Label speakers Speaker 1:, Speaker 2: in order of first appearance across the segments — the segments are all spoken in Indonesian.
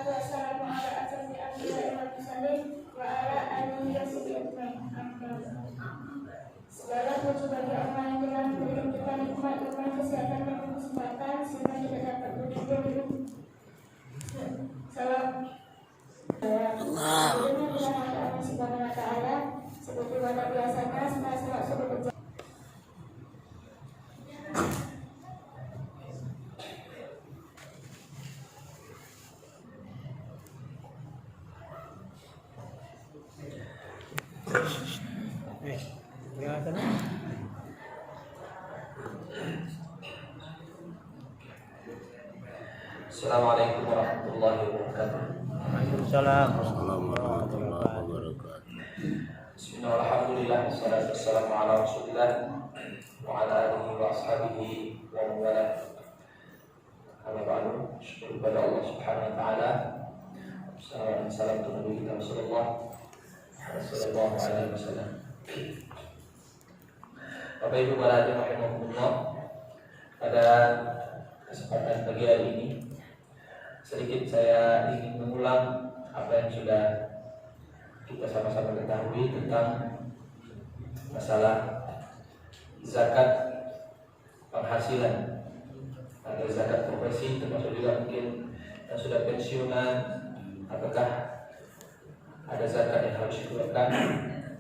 Speaker 1: wassalamu ala asyrafil anbiya'i wal mursalin wa ala alihi wa sahbihi ajma'in. Segala puji bagi Allah yang telah memberikan kita nikmat iman, kesehatan dan kesempatan sehingga kita dapat berdiri. Salam Allah Subhanahu wa ta'ala. Seperti pada biasanya setelah sholat subuh berjamaah.
Speaker 2: Assalamualaikum warahmatullahi wabarakatuh.
Speaker 3: Waalaikumsalam warahmatullahi wabarakatuh.
Speaker 2: Bismillah, alhamdulillah, wassalatu wassalamu ala rasulillah wa ala alihi wa ashabihi wa mawalah. Amma ba'du, syukur kepada Allah subhanahu wa ta'ala. Salam untuk Nabi kita sallallahu alaihi wasallam. Bapak Ibu para hadirin rahimakumullah, pada kesempatan pagi hari ini sedikit saya ingin mengulang apa yang sudah kita sama-sama ketahui tentang masalah zakat penghasilan atau zakat profesi, termasuk juga mungkin yang sudah pensiunan, apakah ada zakat yang harus dikeluarkan.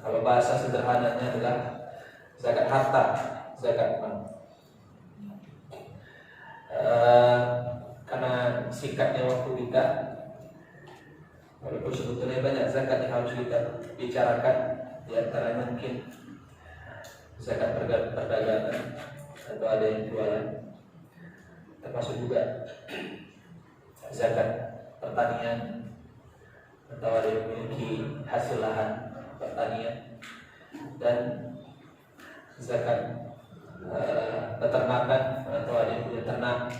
Speaker 2: Kalau bahasa sederhananya adalah zakat harta, zakat uang. Karena sikapnya waktu kita, walaupun sebetulnya banyak zakat yang harus kita bicarakan, di antaranya mungkin zakat perdagangan atau ada yang jualan, termasuk juga zakat pertanian atau ada yang memiliki hasil lahan pertanian, dan zakat peternakan atau ada yang punya ternak.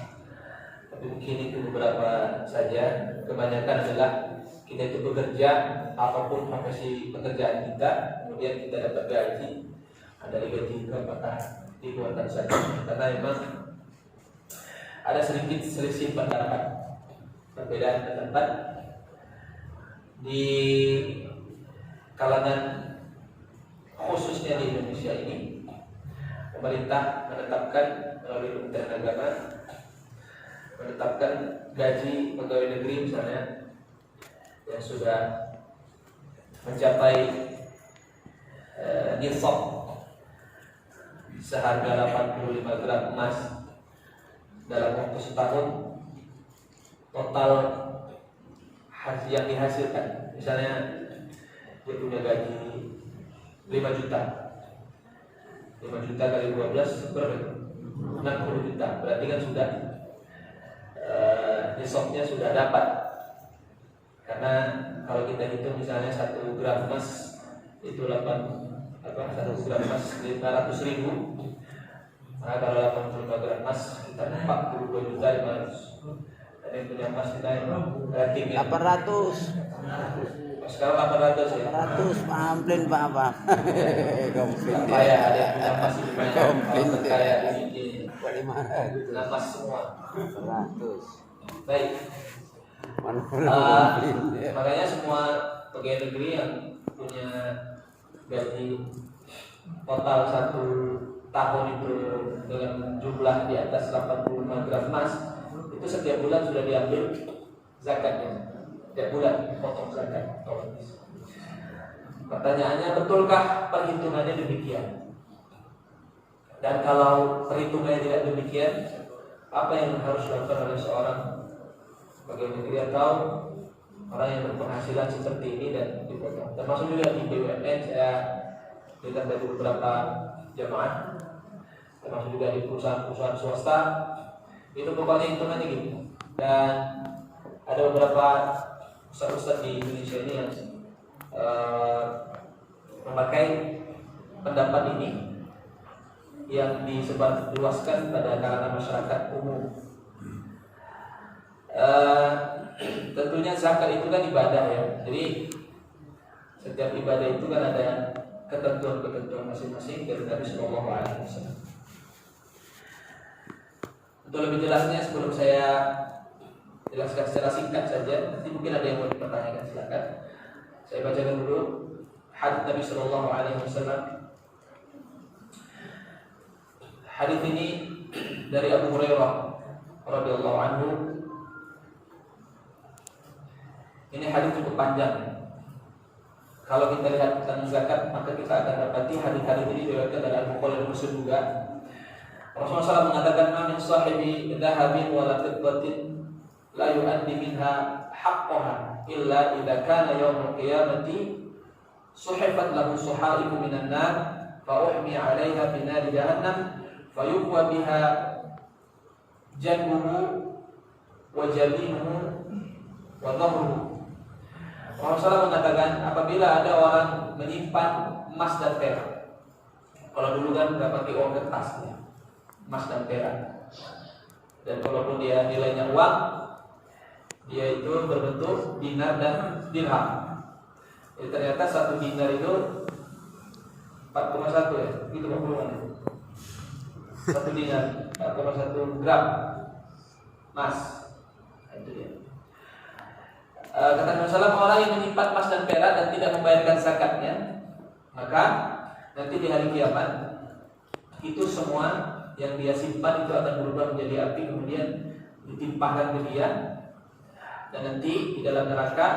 Speaker 2: Tapi mungkin itu beberapa saja. Kebanyakan adalah kita itu bekerja, apapun profesi pekerjaan kita, kemudian kita dapat gaji. Dari gaji itu apakah dikeluarkan zakat? Karena memang ada sedikit selisih pendapat, perbedaan pendapat di kalangan khususnya di Indonesia ini. Pemerintah menetapkan melalui Kementerian Agama menetapkan gaji pegawai negeri misalnya yang sudah mencapai nisab seharga 85 gram emas dalam waktu setahun, total hasil yang dihasilkan misalnya dia punya gaji 5 juta, 5 juta kali 12 berapa? 60 juta. Berarti kan sudah nisabnya sudah dapat. Karena kalau kita hitung misalnya 1 gram emas itu 1 gram emas 500.000. Maka kalau 85 gram emas kita 42 juta 500. Dan yang punya emas kita rating
Speaker 3: 800.
Speaker 2: Sekarang 800 ya.
Speaker 3: 800 pamplin Pak apa? Komplain.
Speaker 2: Apa ya, ada yang punya emas ini banyak.
Speaker 3: Komplain
Speaker 2: Kayak ini.
Speaker 3: Bagaimana?
Speaker 2: Emas semua.
Speaker 3: 100.
Speaker 2: Baik.
Speaker 3: Mana
Speaker 2: Makanya semua pegawai negeri yang punya gaji total 1 tahun itu dengan jumlah di atas 85 gram emas, itu setiap bulan sudah diambil zakatnya. Setiap bulan dipotong zakat. Pertanyaannya, betulkah perhitungannya demikian? Dan kalau perhitungannya tidak demikian, apa yang harus dilakukan oleh seorang pegawai negeri atau orang yang berpenghasilan seperti ini dan dipotong? Termasuk juga di BUMN, saya dengar dari beberapa jamaah, termasuk juga di perusahaan-perusahaan swasta, itu pokoknya hitungannya gitu. Dan ada beberapa ustaz-ustaz di Indonesia ini yang memakai pendapat ini yang disebarluaskan pada kalangan masyarakat umum. Tentunya zakat itu kan ibadah ya. Jadi setiap ibadah itu kan ada ketentuan-ketentuan masing-masing dari Nabi Sallallahu Alaihi Wasallam. Untuk lebih jelasnya sebelum saya jelaskan secara singkat saja. Nanti mungkin ada yang mau dipertanyakan, silakan. Saya bacakan dulu hadits Nabi Sallallahu Alaihi Wasallam. Hadits ini dari Abu Hurairah radhiyallahu anhu. Ini hadits cukup panjang. Kalau kita lihat tentang zakat, maka kita akan dapati hadits-hadits ini diriwayatkan dari Al-Bukhari dan Muslim juga. Rasulullah SAW mengatakan, "Ma min sahibi dhahabin wala fiddatin la yu'addi minha haqqaha illa idza kana yaumul qiyamati suhifat lahu suhaifu minan nar fa uhmi 'alaiha fi nari jahannam fa yuqwa biha janbuhu wa jabinuhu wa dhahruhu." Rasulullah mengatakan, apabila ada orang menyimpan emas dan perak. Kalau dulu kan nggak pakai uang kertas ya, emas dan perak. Dan kalaupun dia nilainya uang, dia itu berbentuk dinar dan dirham. Jadi ternyata satu dinar itu 4,1 ya, itu penggunaan itu. Satu dinar 4,1 gram emas. Itu dia. Kata Nabi SAW, orang yang menyimpan emas dan perak dan tidak membayarkan zakatnya, maka nanti di hari kiamat itu semua yang dia simpan itu akan berubah menjadi api, kemudian ditimpahkan ke dia, dan nanti di dalam neraka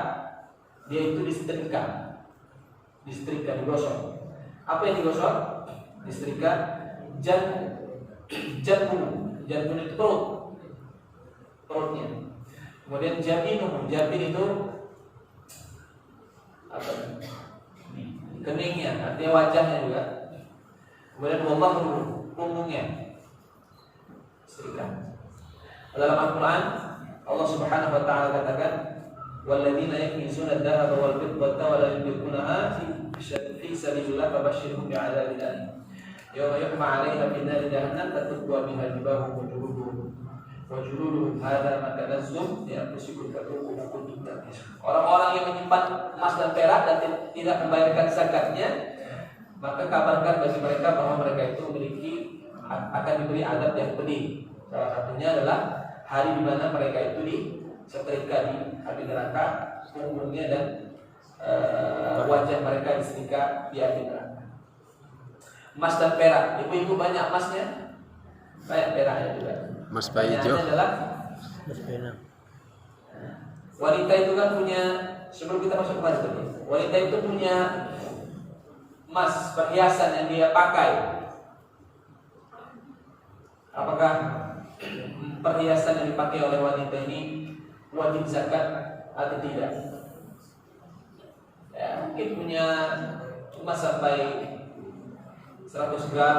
Speaker 2: dia itu disetrika, digosok. Apa yang digosok? Disetrika janbun itu perutnya. Kemudian jabin itu apa? Keningnya, artinya wajahnya juga. Kemudian punggungnya. Setrika. Dalam Al-Quran Allah Subhanahu wa ta'ala katakan, "Walladzina yaknizuna adh-dhahaba wal fiddata wa la yunfiqunaha fi sabilillah fabashshirhum bi'adzabin alim. Yawma yuhma 'alaiha fi nari jahannam tatukwa biha jibahuhum wa juluduhum hadza ma kanazzum li anfusikum fadhuqu ma kuntum taknizun." Orang-orang yang menyimpan emas dan perak dan tidak membayarkan zakatnya, maka kabarkan bagi mereka bahwa mereka itu akan diberi azab yang pedih. Salah satunya adalah hari di mana mereka itu disetrika di api neraka, punggungnya dan wajah mereka disetrika di api neraka. Emas dan perak, ibu-ibu banyak emasnya, banyak peraknya juga.
Speaker 3: Mas Bayu
Speaker 2: adalah wanita itu kan punya, sebelum kita masuk ke tadi, wanita itu punya emas perhiasan yang dia pakai. Apakah perhiasan yang dipakai oleh wanita ini wajib zakat atau tidak? Ya, mungkin punya emas sampai 100 gram,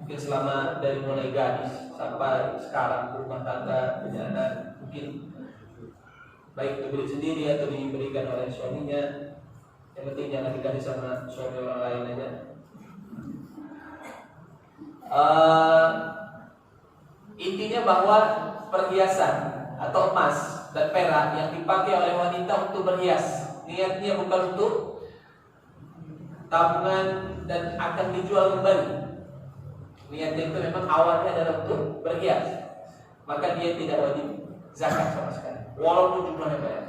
Speaker 2: mungkin selama dari mulai gadis sampai sekarang rumah tangga, punya anak, mungkin baik dibeli sendiri atau diberikan oleh suaminya. Yang penting jangan dikasih sama suami orang lain aja. Intinya bahwa perhiasan atau emas dan perak yang dipakai oleh wanita untuk berhias, niatnya bukan untuk tabungan dan akan dijual kembali. Niatnya itu memang awalnya adalah untuk berhias, maka dia tidak wajib zakat sama sekali, walaupun jumlahnya banyak.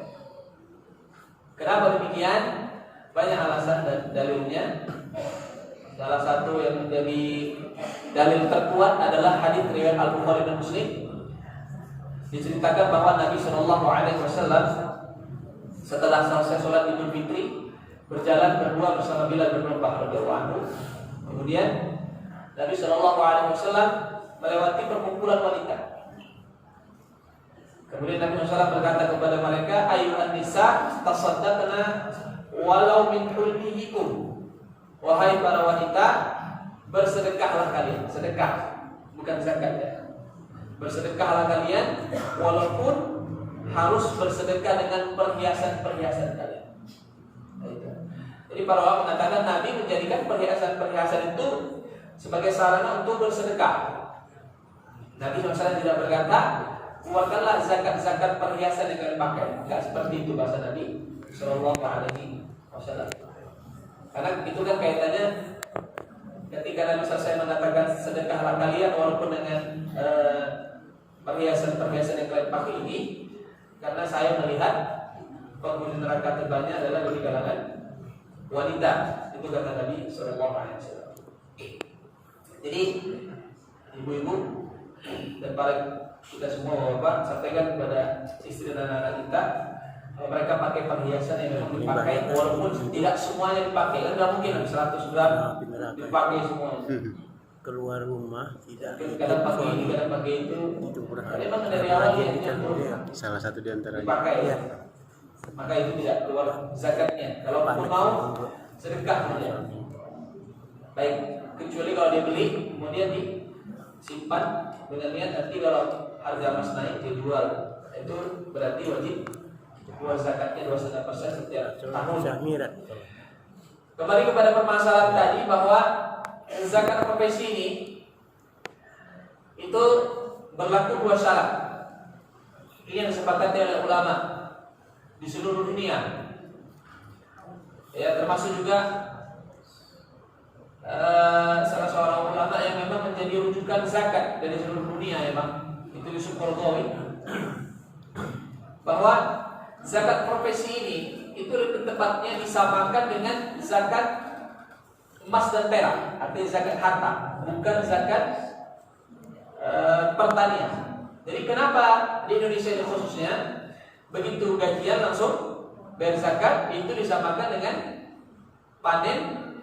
Speaker 2: Kenapa demikian? Banyak alasan dan dalilnya. Salah satu yang menjadi dalil terkuat adalah hadis riwayat Al-Bukhari dan Muslim. Diceritakan bahwa Nabi Shallallahu Alaihi Wasallam setelah selesai sholat Idul Fitri berjalan berdua bersama Bilal bin Rabah radhiyallahu anhu. Kemudian Nabi Shallallahu Alaihi Wasallam melewati perkumpulan wanita. Kemudian Nabi SAW berkata kepada mereka, "Ayyuhan nisa, tasaddaqna walau min hulmihikum." Wahai para wanita, bersedekahlah kalian. Sedekah, bukan zakat ya. Bersedekahlah kalian, walaupun harus bersedekah dengan perhiasan-perhiasan kalian. Jadi para ulama mengatakan Nabi menjadikan perhiasan-perhiasan itu sebagai sarana untuk bersedekah. Nabi SAW tidak berkata, keluarkanlah zakat-zakat perhiasan yang kalian pakai. Tidak seperti itu bahasa Nabi Sallallahu Alaihi Wasallam. Karena itu kan kaitannya ketika Nabi SAW mengatakan sedekahlah kalian walaupun dengan perhiasan-perhiasan yang kalian pakai ini, karena saya melihat penghuni neraka terbanyak adalah dari kalangan wanita. Itu kata Nabi sallallahu alaihi wasallam. Jadi ibu-ibu dan para kita semua bapak sampaikan kepada istri dan anak kita, mereka pakai perhiasan yang memang dipakai, walaupun tidak semuanya dipakai. Kan tidak mungkin 100 gram dipakai semuanya.
Speaker 4: Keluar rumah tidak
Speaker 2: Kadang pakai ini, kadang pakai itu. Karena memang dari awal dia
Speaker 3: Salah satu di antaranya.
Speaker 2: dipakai, ya. Maka itu tidak keluar zakatnya. Kalau pun mau sedekah saja. Baik, kecuali kalau dia beli kemudian disimpan dengan niat nanti kalau harga emas naik dia jual, itu berarti wajib keluar zakatnya 2,5% setiap tahun.
Speaker 4: Syahmirat.
Speaker 2: Kembali kepada permasalahan tadi bahwa zakat profesi ini itu berlaku 2 syarat. Ini yang disepakati oleh ulama di seluruh dunia. Ya, termasuk juga salah seorang ulama yang memang menjadi rujukan zakat dari seluruh dunia, memang itu Yusuf Qaradawi, bahwa zakat profesi ini itu lebih tepatnya disamakan dengan zakat emas dan perak, artinya zakat harta, bukan zakat pertanian. Jadi kenapa di Indonesia ini khususnya begitu gajian langsung bayar zakat, itu disamakan dengan panen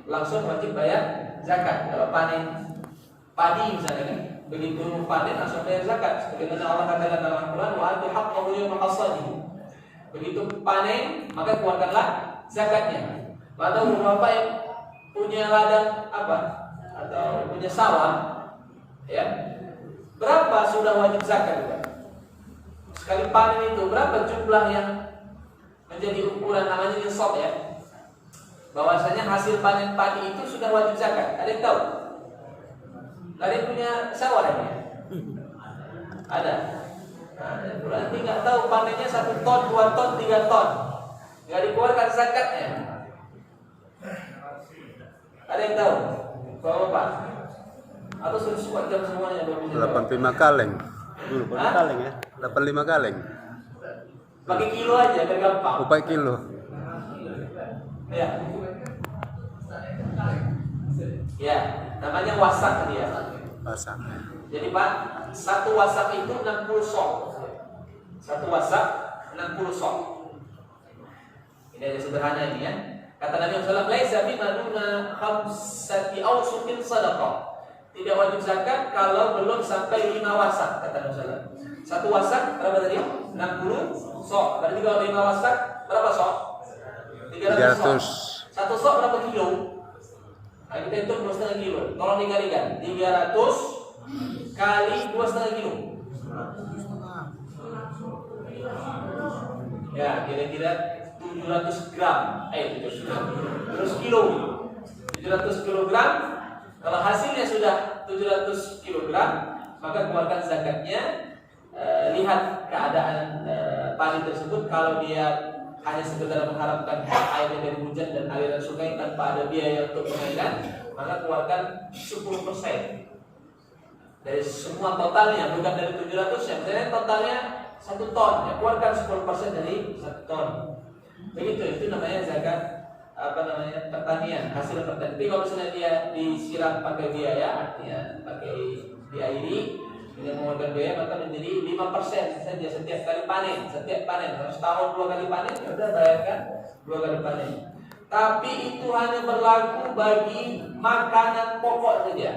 Speaker 2: langsung wajib bayar zakat. Kalau panen padi misalnya kan, begitu panen langsung bayar zakat. Sebagaimana Allah katakan dalam Al-Quran, wa atu haqqahu yawma hasadihi. Begitu panen maka keluarkanlah zakatnya. Atau bapak yang punya ladang apa atau punya sawah, ya, berapa sudah wajib zakat? Sekali panen itu berapa jumlah yang menjadi ukuran namanya nisab, ya? Bahwasanya hasil panen padi itu sudah wajib zakat. Ada yang tahu? Ada yang punya sawah ini? Ada. Nah, berarti nggak tahu panennya 1 ton, 2 ton, 3 ton, nggak dikeluarkan zakatnya. Ada yang tahu? Bapak? Atau sudah suka jam semuanya?
Speaker 3: 85 kaleng. Dulu pakai kaleng ya. 85 kaleng.
Speaker 2: Pakai kilo aja biar gampang.
Speaker 3: Upaya kilo.
Speaker 2: Ya. Ya, namanya wasak dia.
Speaker 3: Pasang.
Speaker 2: Jadi Pak, 1 wasak itu 60 sok. 1 wasak 60 sok. Ini aja sederhana ini, ya. Kata Nabi SAW, laisa bima duna khamsati awsuqin shadaqah. Tidak wajib zakat kalau belum sampai 5 wasak, kata Nabi SAW. 1 wasak berapa tadi? 60 sok. Berarti kalau 5 wasak berapa sok? 300 sok. 1 sok berapa kilo? Nah, kita hitung 2,5 kilo. Tolong dikalikan. 300 kali 2,5 kilo. Ya, kira-kira 700 gram. 700 kilo. 700 kilogram. Kalau hasilnya sudah 700 kilogram, maka keluarkan zakatnya. Lihat keadaan panen tersebut. Kalau dia hanya sekedar mengharapkan air dari hujan dan aliran sungai tanpa ada biaya untuk pengairan, maka keluarkan 10% dari semua totalnya, bukan dari 700 ya. Misalnya totalnya 1 ton, ya keluarkan 10% dari 1 ton. Begitu, itu namanya zakat pertanian, hasil pertanian. Tapi kalau misalnya dia disiram pakai biaya, artinya pakai diairi dengan mengeluarkan biaya, maka menjadi 5% saja setiap kali panen. Setiap panen, harus tahun 2 kali panen, ya udah bayarkan 2 kali panen. Tapi itu hanya berlaku bagi makanan pokok saja.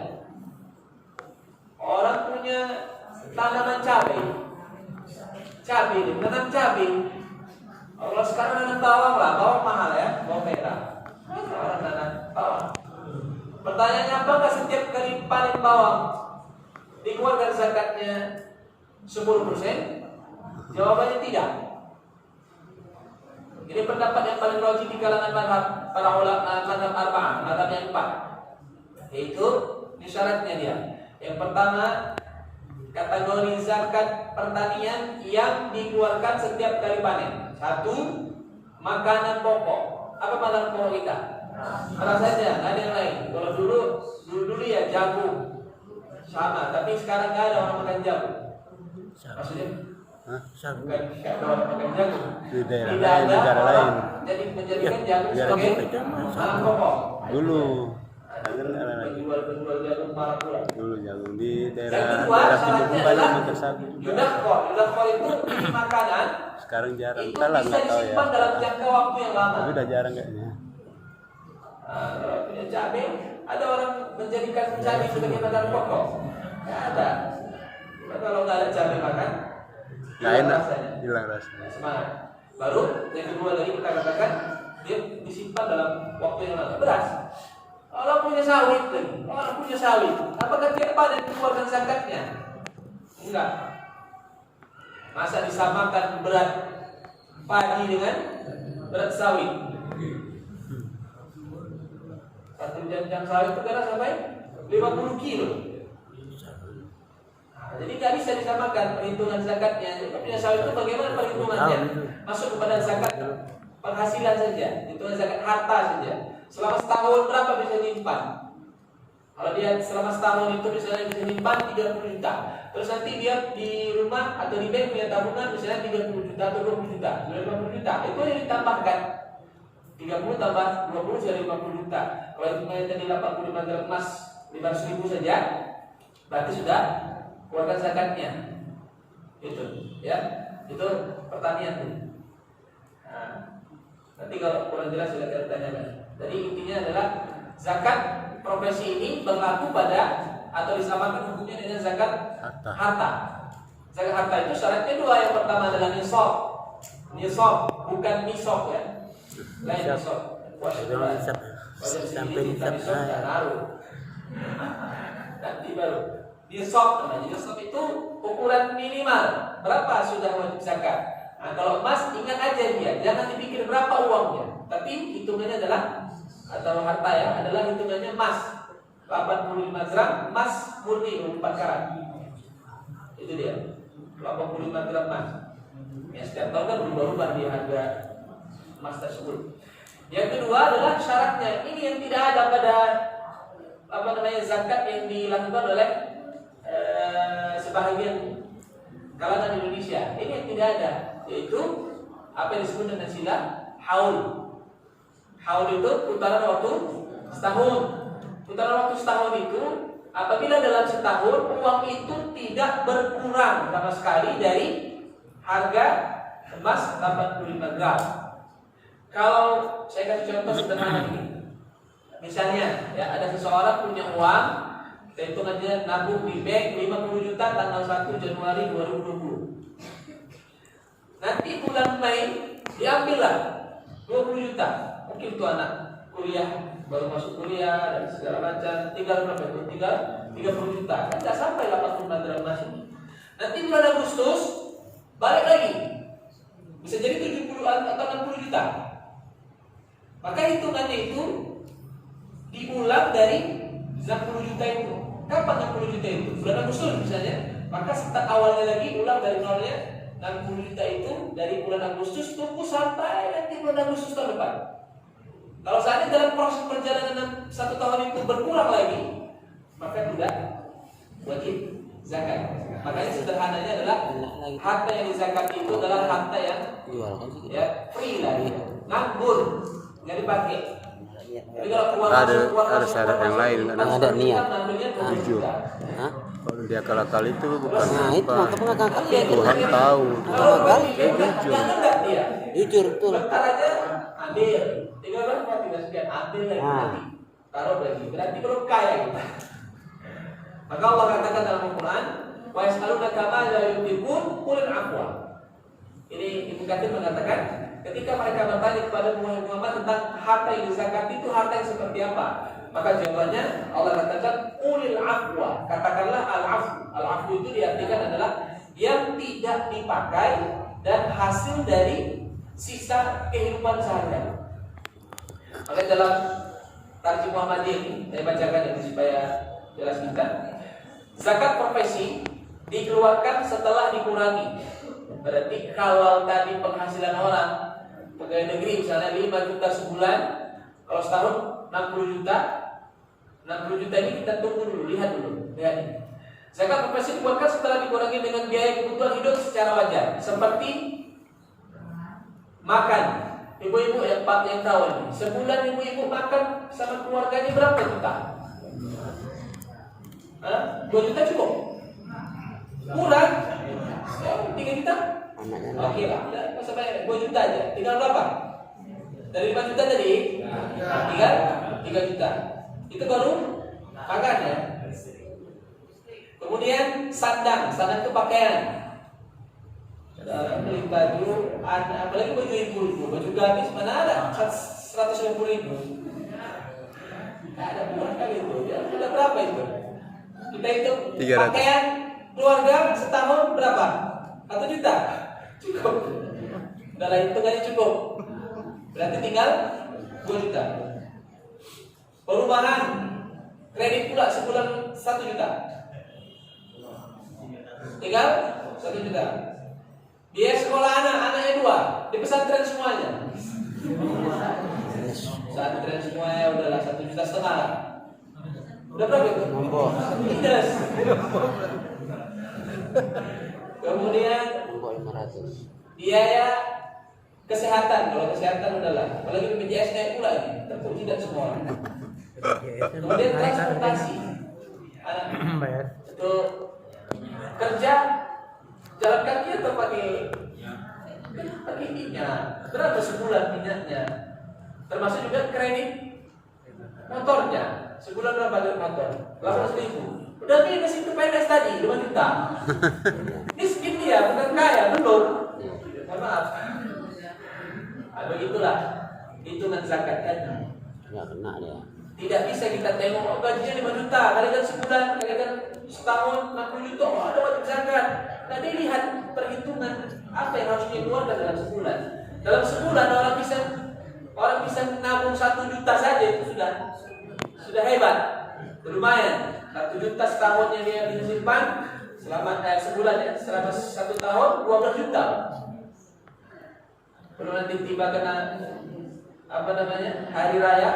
Speaker 2: Orang punya tanaman cabai, menanam cabai. Kalau sekarang nanam bawang lah, bawang mahal ya, bawang merah. Orang nanam bawang. Pertanyaannya, apakah setiap kali panen bawang dikeluarkan zakatnya 10%? Jawabannya tidak. Ini pendapat yang paling logik di kalangan mazhab para ulama, mazhab arba'ah, mazhab yang 4. Yaitu ini syaratnya dia. Yang pertama, kategori zakat pertanian yang dikeluarkan setiap kali panen. 1, makanan pokok. Apa makanan pokok kita? Salah saja, nggak ada yang lain. Kalau dulu ya jagung sama, tapi sekarang nggak ada orang makan jagung. Maksudnya
Speaker 3: Hah?
Speaker 4: Sagu.
Speaker 2: Bukan kayak orang makan jagung.
Speaker 3: Di daerah
Speaker 2: Tidak
Speaker 3: lain,
Speaker 2: ada
Speaker 3: negara
Speaker 2: orang
Speaker 3: lain.
Speaker 2: jadi menjadikan
Speaker 4: Ya,
Speaker 2: jagung
Speaker 3: biar
Speaker 2: sebagai
Speaker 4: kita mah
Speaker 2: bahan
Speaker 4: sagu.
Speaker 2: pokok.
Speaker 3: Dulu.
Speaker 2: Penjual jagung parah pula.
Speaker 3: Dulu jagung di
Speaker 2: Yang
Speaker 3: daerah
Speaker 2: kedua
Speaker 3: timur
Speaker 2: syaratnya
Speaker 3: banyak
Speaker 2: adalah
Speaker 3: makan sagu juga.
Speaker 2: yudakor itu makanan
Speaker 3: Sekarang jarang,
Speaker 2: itu
Speaker 3: entahlah
Speaker 2: bisa
Speaker 3: nggak tahu ya.
Speaker 2: disimpan dalam jangka waktu yang lama.
Speaker 3: Tapi udah jarang kayaknya.
Speaker 2: Kalau punya cabai, ada orang menjadikan cabai sebagai bahan pokok. Nggak ada. Nah, kalau nggak ada cabai makan,
Speaker 3: Nggak
Speaker 2: hilang
Speaker 3: enak,
Speaker 2: rasanya.
Speaker 3: hilang rasanya.
Speaker 2: Semangat. Baru yang kedua lagi kita katakan dia disimpan dalam waktu yang lama. Beras. Orang punya sawit lagi, orang punya sawit. Apakah tiap panen keluarkan zakatnya? Enggak. Masa disamakan berat padi dengan berat sawit? Satu janjang sawit itu kadang sampai 50 kilo. Nah, jadi nggak bisa disamakan perhitungan zakatnya. Jadi punya sawit itu bagaimana perhitungannya? Masuk kepada zakat penghasilan saja, hitungan zakat harta saja. Selama setahun berapa bisa nyimpan? Kalau dia selama setahun itu misalnya bisa nyimpan 30 juta. Terus nanti dia di rumah atau di bank punya tabungan misalnya 30 juta atau 20 juta, 50 juta. Itu yang ditambahkan. 30 tambah 20 jadi 50 juta. Kalau hitungannya tadi 85 gram emas 500 ribu saja, berarti sudah keluarkan zakatnya. Itu, ya. Itu pertanian. Nah, nanti kalau kurang jelas silakan tanyakan. Jadi intinya adalah zakat profesi ini berlaku pada atau disamakan hukumnya dengan zakat harta. Zakat harta itu syaratnya dua. Yang pertama adalah nisab. Nisab bukan nisab ya. Lain nisab.
Speaker 4: Sampai nisab
Speaker 2: nanti baru nisab namanya. Nisab itu ukuran minimal berapa sudah wajib zakat. Nah, kalau emas ingat aja dia, jangan dipikir berapa uangnya, tapi hitungannya adalah atau harta ya adalah hitungannya emas 85 gram emas murni 24 karat. Itu dia 85 gram emas. Ya setiap tahun kan berubah-ubah di harga emas tersebut. Yang kedua adalah syaratnya ini yang tidak ada pada zakat yang dilakukan oleh sebahagian kalangan Indonesia. Ini yang tidak ada, yaitu apa yang disebut dengan sila haul. Haul itu putaran waktu setahun. Putaran waktu setahun itu apabila dalam setahun uang itu tidak berkurang sama sekali dari harga emas 85 gram. Kalau saya kasih contoh sederhana ini, misalnya ya ada seseorang punya uang, kita hitung aja nabung di bank 50 juta tanggal 1 Januari 2020. Nanti bulan Mei diambillah 20 juta. Mungkin itu anak kuliah baru masuk kuliah dan segala macam, tinggal berapa itu? Tinggal 30 juta. Kan tidak sampai 85 gram emas ini. Nanti bulan Agustus balik lagi. Bisa jadi 70 atau 60 juta. Maka hitungannya itu diulang dari 60 juta itu. Kapan 60 juta itu? Bulan Agustus misalnya. Maka start awalnya lagi ulang dari nolnya 60 juta itu dari bulan Agustus tunggu sampai nanti bulan Agustus tahun depan. Kalau saatnya dalam proses perjalanan 1 tahun itu berkurang lagi, maka tidak wajib zakat. Makanya sederhananya adalah harta yang dizakati itu adalah harta yang ya free lah, nganggur, nggak dipakai. Jadi kalau uang
Speaker 3: Ada syarat yang lain kan?
Speaker 4: Ada niat.
Speaker 3: Jujur.
Speaker 4: Hah?
Speaker 3: Kalau dia akal itu bukan
Speaker 4: Nah itu
Speaker 3: apa.
Speaker 4: mantap nggak kakak
Speaker 3: Tuhan tahu.
Speaker 2: Dia jujur. Enggak dia.
Speaker 4: jujur betul.
Speaker 2: Bentar aja ambil. Tinggal berapa? Tinggal sekian. Ambil lagi. Nanti taruh lagi. Berarti belum kaya kita. Maka Allah katakan dalam Al-Quran, wa yas'alunaka madza yunfiqun qul al-'afwa. Ini Ibnu Katsir mengatakan, ketika mereka bertanya kepada Muhammad tentang harta yang dizakati itu harta yang seperti apa, maka jawabannya Allah katakan qulil 'afwa. Katakanlah al-'afwu. Al-'afwu itu diartikan adalah yang tidak dipakai dan hasil dari sisa kehidupan sehari-hari. Maka dalam Tarjim Muhammadiyah ini saya bacakan ini supaya jelas kita. Zakat profesi dikeluarkan setelah dikurangi. Berarti kalau tadi penghasilan orang pegawai negeri misalnya 5 juta sebulan, kalau setahun 60 juta. 60 juta ini kita tunggu dulu, lihat ini. Zakat pasti dikeluarkan setelah dikurangi dengan biaya kebutuhan hidup secara wajar, seperti makan. Ibu-ibu yang tahu ini, sebulan ibu-ibu makan sama keluarganya berapa juta? 2 juta cukup? Kurang? 3 juta? Oke lah, tidak usah banyak, 2 juta aja. Tinggal berapa? Dari 5 juta tadi? Tinggal 3 juta. Itu baru makan ya. Kemudian sandang itu pakaian. Beli baju, apalagi baju ibu, baju gamis mana ada 150.000. Nggak ada murah kali itu. Ya, udah berapa itu? Kita hitung
Speaker 3: 300.
Speaker 2: pakaian keluarga setahun berapa? 1 juta. Cukup. Udah lah hitungannya cukup. Berarti tinggal 2 juta. Perumahan kredit pula sebulan 1 juta. Tinggal 1 juta. Biaya sekolah anaknya 2 di pesantren semuanya. Pesantren semuanya udahlah 1,5 juta lah. Udah berapa itu?
Speaker 3: Nombor.
Speaker 2: Minus. Kemudian
Speaker 3: Nombor 500.
Speaker 2: biaya kesehatan. Kalau kesehatan udahlah. Apalagi BPJS naik pula ini. Tentu tidak semua orang. Kemudian transportasi.
Speaker 4: Bayar.
Speaker 2: Itu kerja jalan kaki atau pakai minyak? Berapa sebulan minyaknya? Termasuk juga kredit motornya. Sebulan berapa kredit motor? 800.000. Udah minus itu PNS tadi 5 juta. Miskin dia, bukan kaya, belum. Maaf. Begitulah hitungan zakat kan.
Speaker 3: Nggak kena dia.
Speaker 2: Tidak bisa kita tengok gajinya 5 juta, kalikan sebulan, kalikan setahun 60 juta, ada wajib zakat. Nah, dilihat perhitungan apa yang harus dikeluarkan dalam sebulan. Dalam sebulan orang bisa nabung 1 juta saja itu sudah hebat, lumayan. 1 juta setahun yang dia bisa simpan selama sebulan ya, selama 1 tahun 12 juta. Belum nanti tiba kena hari raya,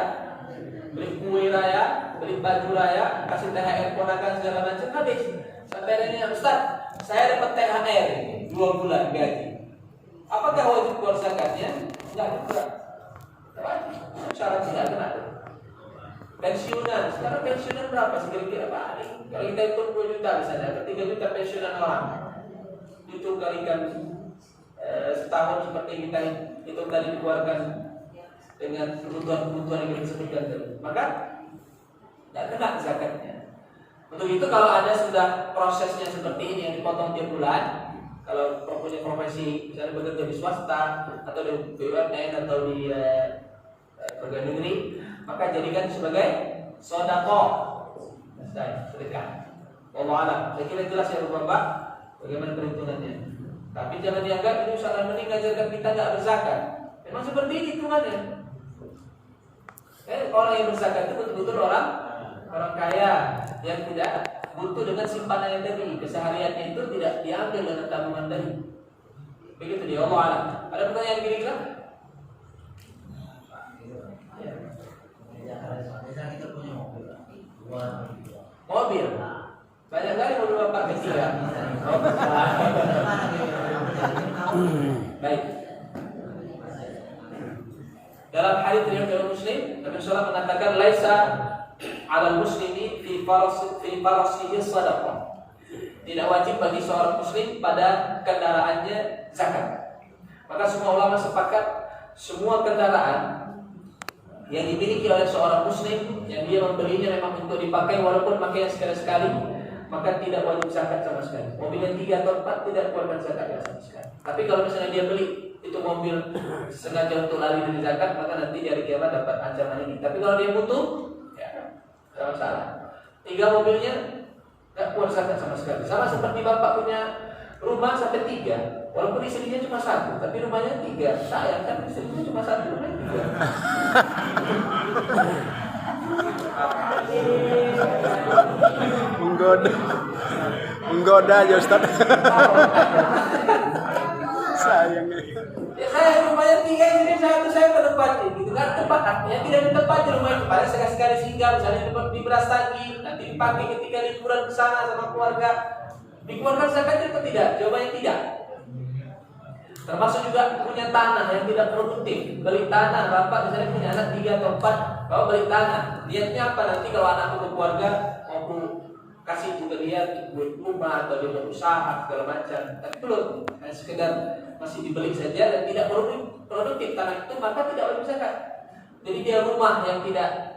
Speaker 2: beli kue raya, beli baju raya, kasih THR ponakan segala macam habis. Sampai adanya Ustaz, saya dapat THR 2 bulan gaji. Apakah wajib keluar zakatnya? Enggak juga. Syarat tidak kena. Pensiunan, sekarang pensiunan berapa sih kira-kira Pak? Kalau kita hitung 2 juta misalnya, 3 juta pensiunan orang. Itu kalikan setahun seperti kita hitung tadi dikeluarkan dengan kebutuhan-kebutuhan yang kita sebutkan tadi, maka tidak kena zakatnya. Untuk itu kalau ada sudah prosesnya seperti ini yang dipotong tiap bulan, kalau punya profesi misalnya bekerja di swasta atau di BUMN atau di pegawai negeri, maka jadikan sebagai sedekah. Sedekah. Wallahu a'lam. Saya kira jelas ya Bapak bagaimana perhitungannya. Tapi jangan dianggap ini usaha mengajarkan kita tidak berzakat. Memang seperti ini hitungannya. Orang yang berzakat itu betul-betul orang kaya yang tidak butuh dengan simpanan yang tadi. Kesehariannya itu tidak diambil dengan tabungan tadi. Begitu dia. Allah a'lam. Ada pertanyaan kira-kira? Mobil. Banyak kali mobil Bapak kecil ya. Baik. Dalam hadits riwayat Muslim, Nabi sallallahu mengatakan laisa 'alal muslimi fi farasihi shadaqah. Tidak wajib bagi seorang muslim pada kendaraannya zakat. Maka semua ulama sepakat semua kendaraan yang dimiliki oleh seorang muslim yang dia membelinya memang untuk dipakai walaupun pakaian sekali-sekali, maka tidak wajib zakat sama sekali. Mobil yang 3 atau 4 tidak keluarkan zakat sama sekali. Tapi kalau misalnya dia beli itu mobil sengaja untuk lari dari zakat, maka nanti di hari kiamat dapat ancaman ini. Tapi kalau dia butuh, ya tidak masalah. 3 mobilnya tidak keluar zakat sama sekali. Sama seperti bapak punya rumah sampai 3, walaupun istrinya cuma 1, tapi rumahnya 3. Sayang kan istrinya cuma 1, rumahnya
Speaker 3: 3. Menggoda aja Ustaz.
Speaker 5: sayang nih.
Speaker 2: Ya saya rumahnya 3 ini saya menempati gitu kan, tempat yang tidak ditempati rumah itu. Padahal sekali-sekali singgah misalnya di beras tagi, nanti dipakai ketika liburan ke sana sama keluarga. Dikeluarkan zakatnya atau tidak? Jawabannya tidak. Termasuk juga punya tanah yang tidak produktif. Beli tanah, bapak misalnya punya anak 3 atau 4, bapak beli tanah. Niatnya apa? Nanti kalau anakku ke keluarga mau kasih juga dia buat rumah atau dia berusaha segala macam. Tapi belum, hanya sekedar masih dibeli saja dan tidak produktif tanah itu, maka tidak wajib zakat. Jadi dia rumah yang tidak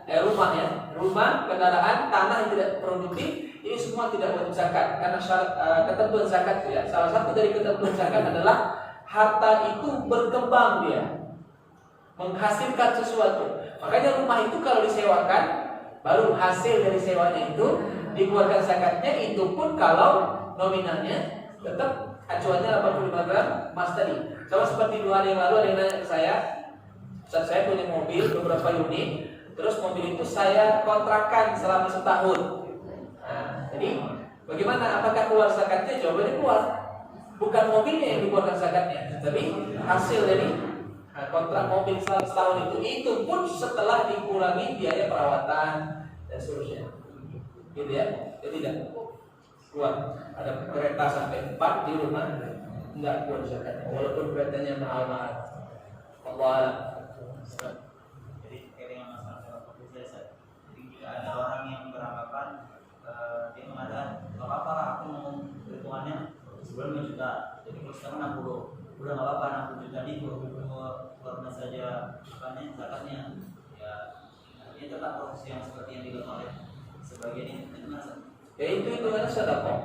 Speaker 2: rumah, kendaraan, tanah yang tidak produktif, ini semua tidak wajib zakat karena syarat ketentuan zakat ya. Salah satu dari ketentuan zakat adalah harta itu berkembang dia, menghasilkan sesuatu. Makanya rumah itu kalau disewakan, baru hasil dari sewanya itu dikeluarkan zakatnya, itu pun kalau nominalnya tetap acuannya 85 gram emas tadi. Sama seperti 2 hari yang lalu ada yang nanya ke saya, Ustaz, saya punya mobil beberapa unit, terus mobil itu saya kontrakkan selama setahun. Nah, jadi bagaimana? Apakah keluar zakatnya? Jawabannya keluar. Bukan mobilnya yang dikeluarkan zakatnya, tapi hasil dari kontrak mobil selama setahun itu pun setelah dikurangi biaya perawatan dan seterusnya. Gitu ya, jadi tidak keluar. Ada kereta sampai 4 di rumah, enggak keluar zakatnya, walaupun keretanya mahal-mahal. Allah.
Speaker 6: Jadi dengan masalah biasa. Jadi jika ada orang yang beranggapan dia mengatakan nggak apa-apa lah, aku mau perhitungannya sebulan 5 juta. Jadi kalau sekarang 60, udah nggak apa-apa 60 juta ini keluarkan saja makanya zakatnya. Ya, ini tetap proses yang seperti yang dilakukan oleh sebagian ini itu masa.
Speaker 2: Ya itu hitungannya sedekah.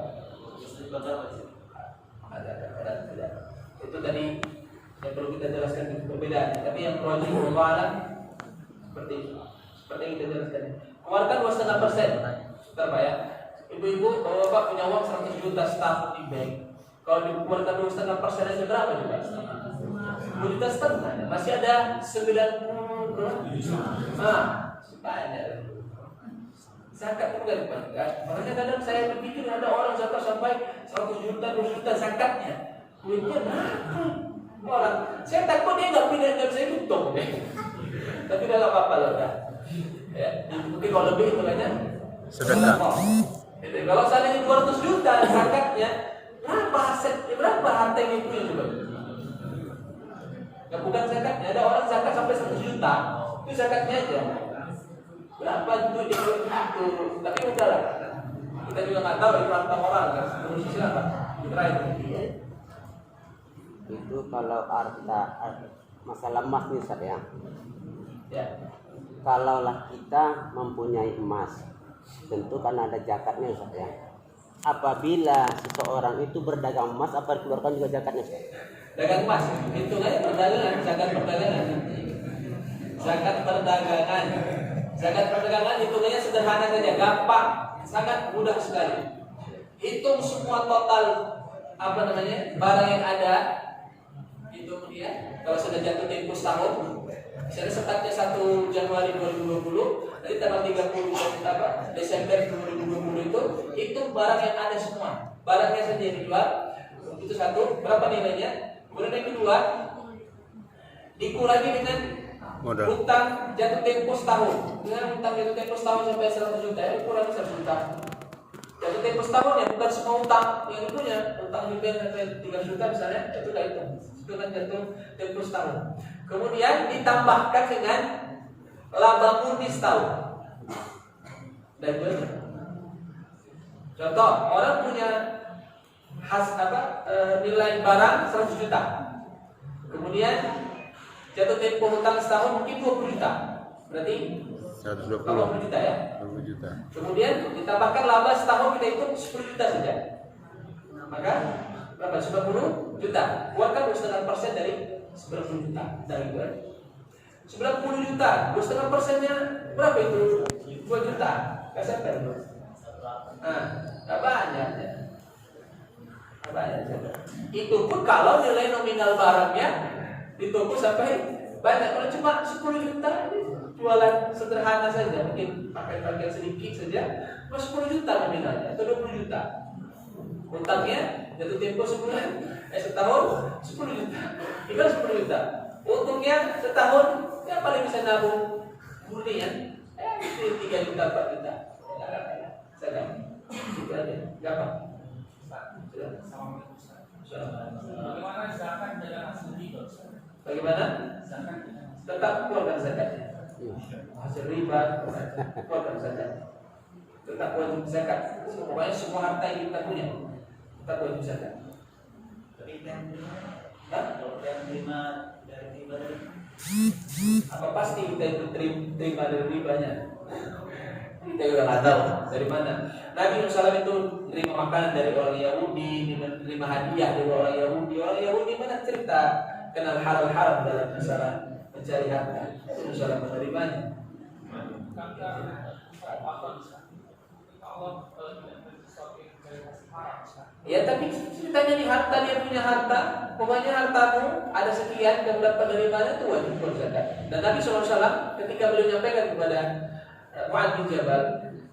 Speaker 6: Justru baca apa sih?
Speaker 2: Ada. Itu tadi yang perlu kita jelaskan itu perbedaan. Tapi yang rajih wallahu seperti yang kita jelaskan. Keluarkan 2,5%. Bentar Pak ya. Ibu-ibu, bapak punya uang 100 juta setahun di bank. Kalau dikeluarkan 2,5% aja berapa juga? 10 juta setengah. Masih ada 90 berapa? Banyak. Zakat itu dari pajak. Makanya kadang saya berpikir ada orang zakat sampai 100 juta, 200 juta zakatnya. Duitnya orang. Saya takut dia nggak bisa hitung. Tapi udah nggak apa-apa lah dah. Ya, mungkin kalau lebih itu kayaknya
Speaker 5: Sedekah.
Speaker 2: Kalau seandainya 200 juta zakatnya, berapa harta yang punya coba? Ya bukan zakatnya, ada orang zakat sampai 100 juta, itu zakatnya aja. Berapa duit dia itu? Tapi udahlah. Kita juga nggak tahu itu harta orang kan. Terus siapa?
Speaker 3: Itu kalau harta masalah emas nih Ustaz ya.
Speaker 2: Ya.
Speaker 3: Kalaulah kita mempunyai emas, tentu kan ada zakatnya Ustaz ya. Apabila seseorang itu berdagang emas, apa dikeluarkan juga zakatnya Ustaz?
Speaker 2: Dagang emas, hitungannya perdagangan, zakat perdagangan. Zakat perdagangan hitungannya sederhana saja, gampang, sangat mudah sekali. Hitung semua total barang yang ada. Hitung dia, kalau sudah jatuh tempo setahun, misalnya startnya 1 Januari 2020, nanti tanggal 30 Desember 2020 itu hitung barang yang ada semua. Barangnya saja yang dijual, itu satu, berapa nilainya? Kemudian yang kedua, dikurangi dengan
Speaker 5: Modal.
Speaker 2: hutang jatuh tempo setahun. Dengan hutang jatuh tempo setahun sampai 100 juta, ya kurangi 100 juta. Jatuh tempo setahun ya, bukan semua hutang yang punya. Hutang di bank sampai 3 juta misalnya, itu udah itu kan jatuh tempo setahun. Kemudian ditambahkan dengan laba murni setahun. Dan itu contoh, orang punya nilai barang 100 juta. Kemudian jatuh tempo hutang setahun mungkin 20 juta. Berarti
Speaker 5: 120
Speaker 2: juta ya.
Speaker 5: 20 juta.
Speaker 2: Kemudian ditambahkan laba setahun kita hitung 10 juta saja. Maka berapa? 90 juta. Keluarkan 2,5% dari 90 juta. Dari itu 90 juta. 2,5%-nya berapa itu? 2 juta. Kasih apa? Nggak banyak ya. Itu pun kalau nilai nominal barangnya di toko sampai banyak. Kalau cuma 10 juta jualan sederhana saja, mungkin pakai pakaian sedikit saja, cuma 10 juta nominalnya atau 20 juta. Utangnya jatuh tempo sebulan, setahun 10 juta, tinggal 10 juta. Untungnya setahun, ya paling bisa nabung murni ya, 3 juta 4 juta. Sedang, itu aja, gampang.
Speaker 7: Bagaimana zakat dalam hasil riba?
Speaker 2: Bagaimana? Tetap keluarkan zakatnya. Hasil riba, keluarkan zakat. Tetap wajib zakat. Pokoknya semua harta yang kita punya tetap wajib zakat.
Speaker 6: Tapi kalau yang terima dari riba dari
Speaker 2: Apa pasti kita itu terima dari ribanya? Kita juga nggak tahu dari mana. Nabi SAW itu terima makanan dari orang Yahudi, terima hadiah dari orang Yahudi. Orang Yahudi mana cerita kenal halal-haram dalam masalah mencari harta. Itu SAW menerimanya. Ya tapi ceritanya di harta, dia punya harta. Pokoknya hartamu ada sekian dan dapat dari mana itu wajib zakat. Dan Nabi SAW ketika beliau menyampaikan kepada Mu'adz bin Jabal,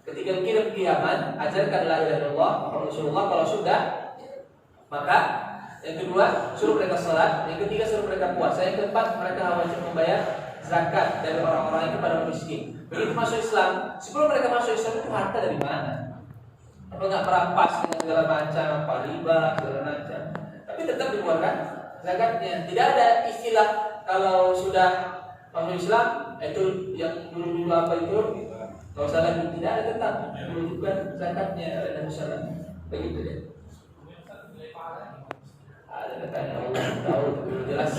Speaker 2: ketika kirim ke Yaman, ajarkan la ilaha illallah Muhammad Rasulullah. Kalau sudah, maka yang kedua suruh mereka salat, yang ketiga suruh mereka puasa, yang keempat mereka wajib membayar zakat dari orang-orang yang kepada miskin. Begitu masuk Islam, sebelum mereka masuk Islam itu harta dari mana? Apa nggak merampas dengan segala macam, apa riba segala macam, tapi tetap dikeluarkan zakatnya. Tidak ada istilah kalau sudah masuk Islam itu yang dulu apa itu kalau salah tidak ada, tetap menunjukkan zakatnya oleh Nabi Sallam. Begitu deh. Ada katanya Allah tahu jelas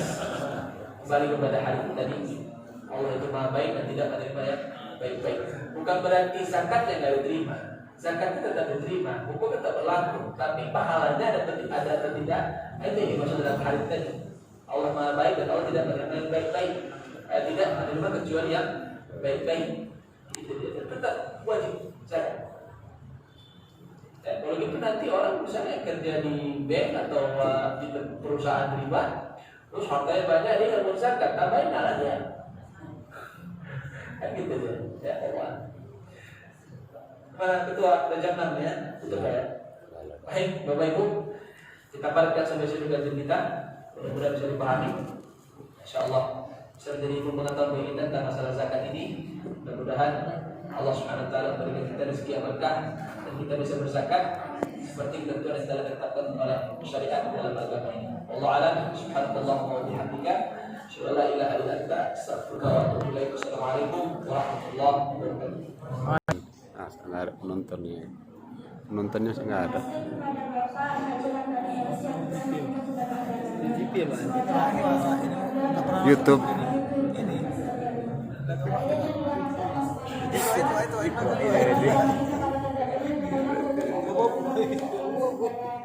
Speaker 2: kembali kepada hari tadi. Allah itu maha baik dan tidak menerima yang baik-baik. Bukan berarti zakatnya nggak diterima. Zakatnya tetap diterima, hukum tetap berlaku, tapi pahalanya ada atau tidak, itu yang dimaksud dalam hadis tadi. Allah maha baik dan Allah tidak menerima yang baik-baik, tidak menerima kecuali yang baik-baik. Itu dia, tetap wajib zakat. Kalau gitu nanti orang misalnya kerja di bank atau di perusahaan riba, terus hartanya banyak, dia nggak mau zakat, tambahin aja. Kan gitu dia, ya Allah. Mana ketua jam 6 ya, tutup ya. Baik, Bapak Ibu, kita padatkan sampai sini kajian kita. Mudah-mudahan bisa dipahami. Insyaallah bisa menjadi ilmu pengetahuan bagi kita tentang masalah zakat ini. Mudah-mudahan Allah Subhanahu wa taala berikan kita rezeki yang berkah dan kita bisa berzakat seperti ketentuan yang telah ditetapkan oleh syariat dalam agama ini. Wallahu a'lam. Subhanallahumma wa bihamdika, asyhadu an la ilaha illa anta, astaghfiruka wa atubu ilaik. Assalamualaikum warahmatullahi wabarakatuh.
Speaker 5: Nggak ada penontonnya. Penontonnya sih nggak ada. YouTube.
Speaker 1: Itu.